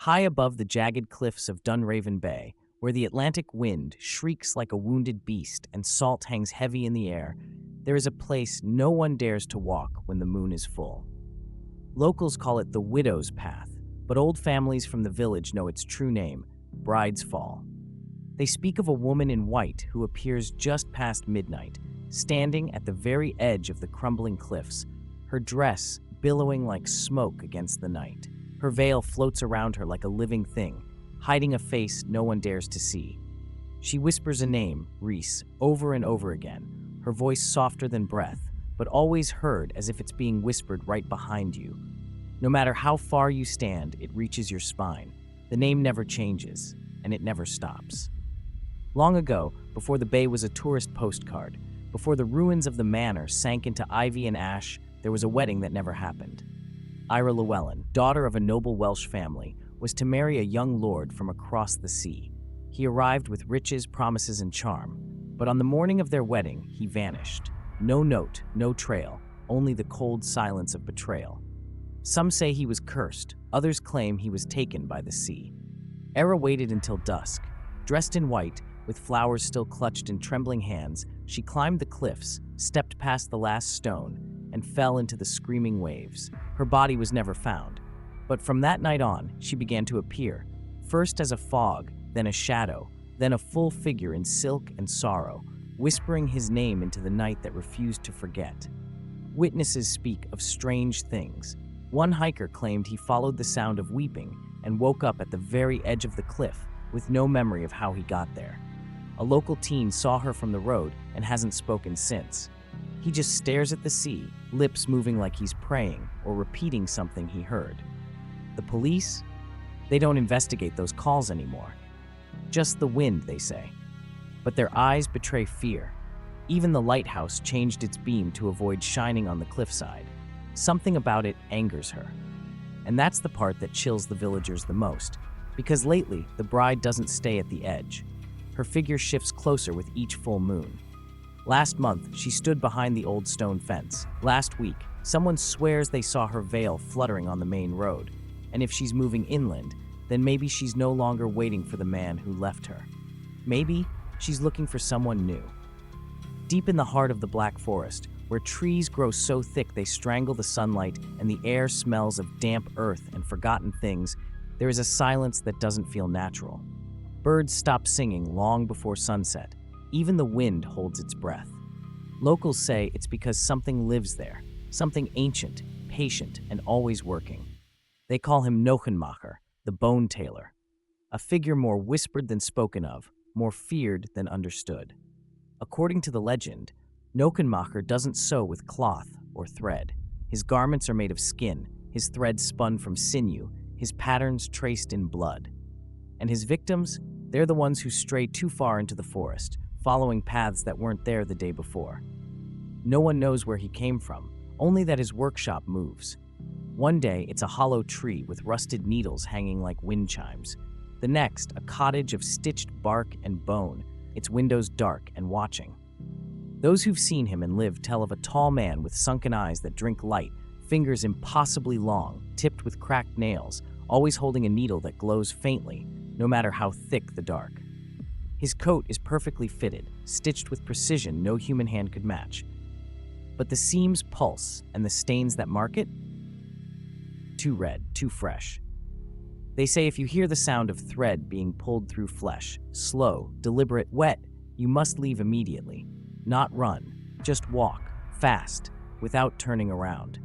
High above the jagged cliffs of Dunraven Bay, where the Atlantic wind shrieks like a wounded beast and salt hangs heavy in the air, there is a place no one dares to walk when the moon is full. Locals call it the Widow's Path, but old families from the village know its true name, Bride's Fall. They speak of a woman in white who appears just past midnight, standing at the very edge of the crumbling cliffs, her dress billowing like smoke against the night. Her veil floats around her like a living thing, hiding a face no one dares to see. She whispers a name, Reese, over and over again, her voice softer than breath, but always heard as if it's being whispered right behind you. No matter how far you stand, it reaches your spine. The name never changes, and it never stops. Long ago, before the bay was a tourist postcard, before the ruins of the manor sank into ivy and ash, there was a wedding that never happened. Ira Llewellyn, daughter of a noble Welsh family, was to marry a young lord from across the sea. He arrived with riches, promises, and charm, but on the morning of their wedding, he vanished. No note, no trail, only the cold silence of betrayal. Some say he was cursed, others claim he was taken by the sea. Ira waited until dusk. Dressed in white, with flowers still clutched in trembling hands, she climbed the cliffs, stepped past the last stone, and fell into the screaming waves. Her body was never found, but from that night on, she began to appear, first as a fog, then a shadow, then a full figure in silk and sorrow, whispering his name into the night that refused to forget. Witnesses speak of strange things. One hiker claimed he followed the sound of weeping and woke up at the very edge of the cliff with no memory of how he got there. A local teen saw her from the road and hasn't spoken since. He just stares at the sea, lips moving like he's praying or repeating something he heard. The police? They don't investigate those calls anymore. Just the wind, they say. But their eyes betray fear. Even the lighthouse changed its beam to avoid shining on the cliffside. Something about it angers her. And that's the part that chills the villagers the most, because lately, the bride doesn't stay at the edge. Her figure shifts closer with each full moon. Last month, she stood behind the old stone fence. Last week, someone swears they saw her veil fluttering on the main road. And if she's moving inland, then maybe she's no longer waiting for the man who left her. Maybe she's looking for someone new. Deep in the heart of the Black Forest, where trees grow so thick they strangle the sunlight and the air smells of damp earth and forgotten things, there is a silence that doesn't feel natural. Birds stop singing long before sunset. Even the wind holds its breath. Locals say it's because something lives there, something ancient, patient, and always working. They call him Knochenmacher, the Bone Tailor, a figure more whispered than spoken of, more feared than understood. According to the legend, Knochenmacher doesn't sew with cloth or thread. His garments are made of skin, his threads spun from sinew, his patterns traced in blood. And his victims, they're the ones who stray too far into the forest, following paths that weren't there the day before. No one knows where he came from, only that his workshop moves. One day, it's a hollow tree with rusted needles hanging like wind chimes. The next, a cottage of stitched bark and bone, its windows dark and watching. Those who've seen him and lived tell of a tall man with sunken eyes that drink light, fingers impossibly long, tipped with cracked nails, always holding a needle that glows faintly, no matter how thick the dark. His coat is perfectly fitted, stitched with precision no human hand could match. But the seams pulse, and the stains that mark it? Too red, too fresh. They say if you hear the sound of thread being pulled through flesh, slow, deliberate, wet, you must leave immediately. Not run, just walk, fast, without turning around.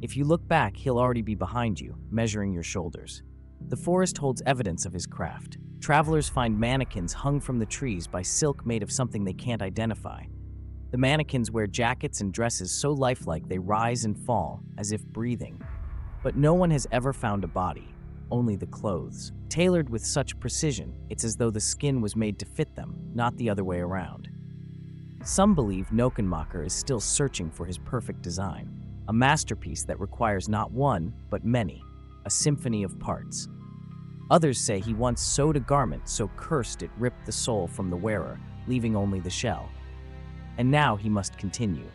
If you look back, he'll already be behind you, measuring your shoulders. The forest holds evidence of his craft. Travelers find mannequins hung from the trees by silk made of something they can't identify. The mannequins wear jackets and dresses so lifelike they rise and fall, as if breathing. But no one has ever found a body, only the clothes. Tailored with such precision, it's as though the skin was made to fit them, not the other way around. Some believe Knochenmacher is still searching for his perfect design, a masterpiece that requires not one, but many, a symphony of parts. Others say he once sewed a garment so cursed it ripped the soul from the wearer, leaving only the shell. And now he must continue,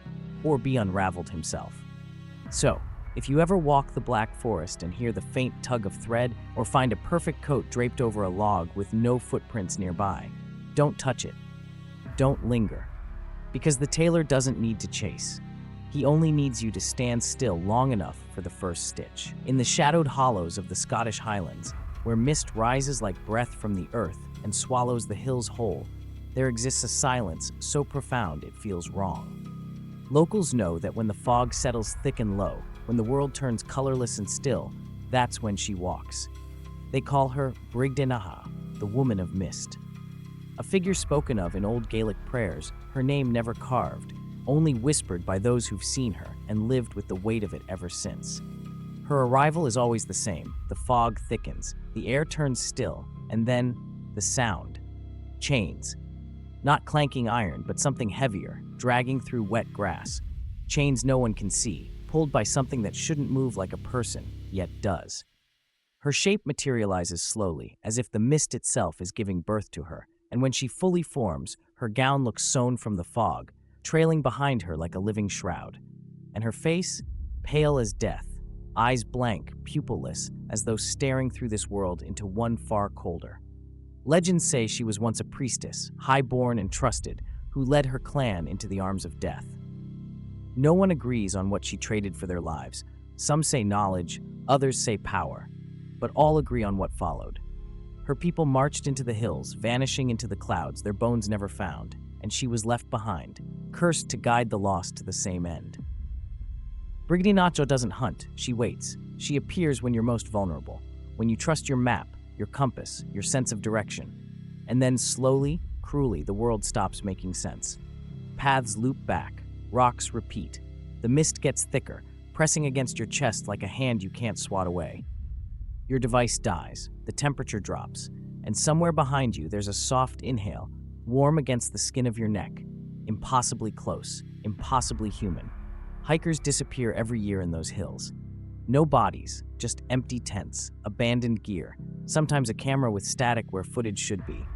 or be unraveled himself. So, If you ever walk the Black Forest and hear the faint tug of thread, or find a perfect coat draped over a log with no footprints nearby, don't touch it. Don't linger. Because the tailor doesn't need to chase. He only needs you to stand still long enough for the first stitch. In the shadowed hollows of the Scottish Highlands, where mist rises like breath from the earth and swallows the hills whole, there exists a silence so profound it feels wrong. Locals know that when the fog settles thick and low, when the world turns colorless and still, that's when she walks. They call her Bride of Dunraven, the woman of mist. A figure spoken of in old Gaelic prayers, her name never carved, only whispered by those who've seen her and lived with the weight of it ever since. Her arrival is always the same. The fog thickens, the air turns still, and then the sound. Chains. Not clanking iron, but something heavier, dragging through wet grass. Chains no one can see, pulled by something that shouldn't move like a person, yet does. Her shape materializes slowly, as if the mist itself is giving birth to her, and when she fully forms, her gown looks sewn from the fog, trailing behind her like a living shroud. And her face, pale as death, eyes blank, pupilless, as though staring through this world into one far colder. Legends say she was once a priestess, high-born and trusted, who led her clan into the arms of death. No one agrees on what she traded for their lives. Some say knowledge, others say power, but all agree on what followed. Her people marched into the hills, vanishing into the clouds, their bones never found, and she was left behind, cursed to guide the lost to the same end. Bride of Dunraven doesn't hunt, she waits. She appears when you're most vulnerable, when you trust your map, your compass, your sense of direction. And then slowly, cruelly, the world stops making sense. Paths loop back, rocks repeat. The mist gets thicker, pressing against your chest like a hand you can't swat away. Your device dies, the temperature drops, and somewhere behind you there's a soft inhale, warm against the skin of your neck, impossibly close, impossibly human. Hikers disappear every year in those hills. No bodies, just empty tents, abandoned gear, sometimes a camera with static where footage should be.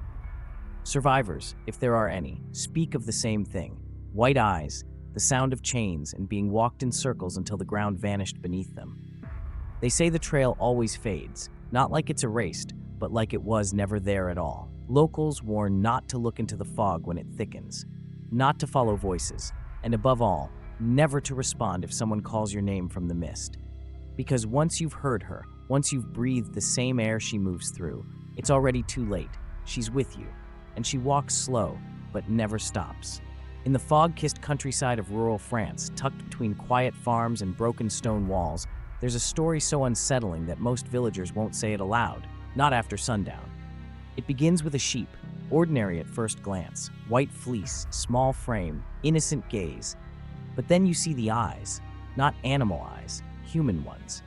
Survivors, if there are any, speak of the same thing. White eyes, the sound of chains, and being walked in circles until the ground vanished beneath them. They say the trail always fades, not like it's erased, but like it was never there at all. Locals warn not to look into the fog when it thickens, not to follow voices, and above all, never to respond if someone calls your name from the mist. Because once you've heard her, once you've breathed the same air she moves through, it's already too late. She's with you, and she walks slow, but never stops. In the fog-kissed countryside of rural France, tucked between quiet farms and broken stone walls, there's a story so unsettling that most villagers won't say it aloud, not after sundown. It begins with a sheep, ordinary at first glance, white fleece, small frame, innocent gaze. But then you see the eyes, not animal eyes, human ones,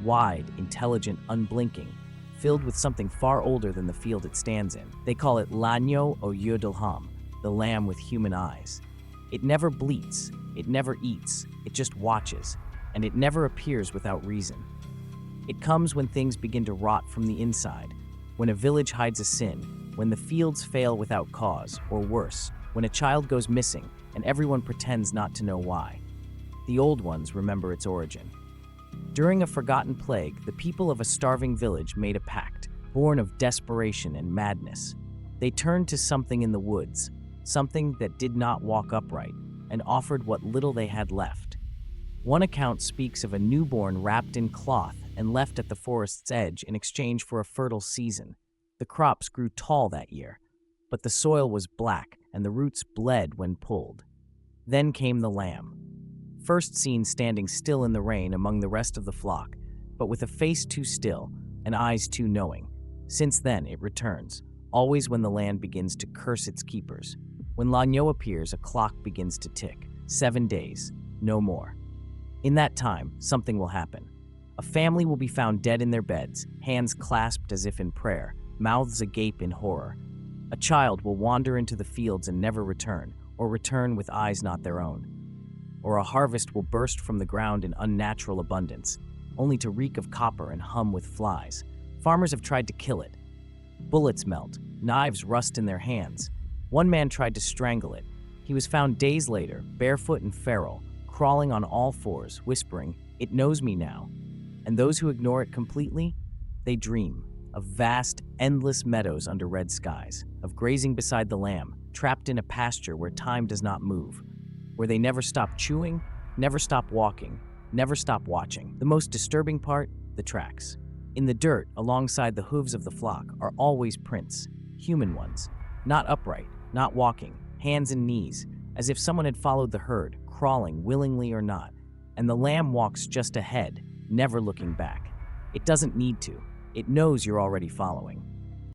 wide, intelligent, unblinking, filled with something far older than the field it stands in. They call it l'agneau aux yeux d'homme, the lamb with human eyes. It never bleats, it never eats, it just watches, and it never appears without reason. It comes when things begin to rot from the inside, when a village hides a sin, when the fields fail without cause, or worse, when a child goes missing and everyone pretends not to know why. The old ones remember its origin. During a forgotten plague, the people of a starving village made a pact, born of desperation and madness. They turned to something in the woods, something that did not walk upright, and offered what little they had left. One account speaks of a newborn wrapped in cloth and left at the forest's edge in exchange for a fertile season. The crops grew tall that year, but the soil was black and the roots bled when pulled. Then came the lamb, first seen standing still in the rain among the rest of the flock, but with a face too still and eyes too knowing. Since then it returns, always when the land begins to curse its keepers. When l'agneau appears, a clock begins to tick. 7 days, no more. In that time, something will happen. A family will be found dead in their beds, hands clasped as if in prayer, mouths agape in horror. A child will wander into the fields and never return, or return with eyes not their own. Or a harvest will burst from the ground in unnatural abundance, only to reek of copper and hum with flies. Farmers have tried to kill it. Bullets melt, knives rust in their hands. One man tried to strangle it. He was found days later, barefoot and feral, crawling on all fours, whispering, It knows me now. And those who ignore it completely, they dream of vast, endless meadows under red skies, of grazing beside the lamb, trapped in a pasture where time does not move, where they never stop chewing, never stop walking, never stop watching. The most disturbing part, the tracks. In the dirt, alongside the hooves of the flock, are always prints, human ones, not upright, not walking, hands and knees, as if someone had followed the herd, crawling willingly or not. And the lamb walks just ahead, never looking back. It doesn't need to. It knows you're already following.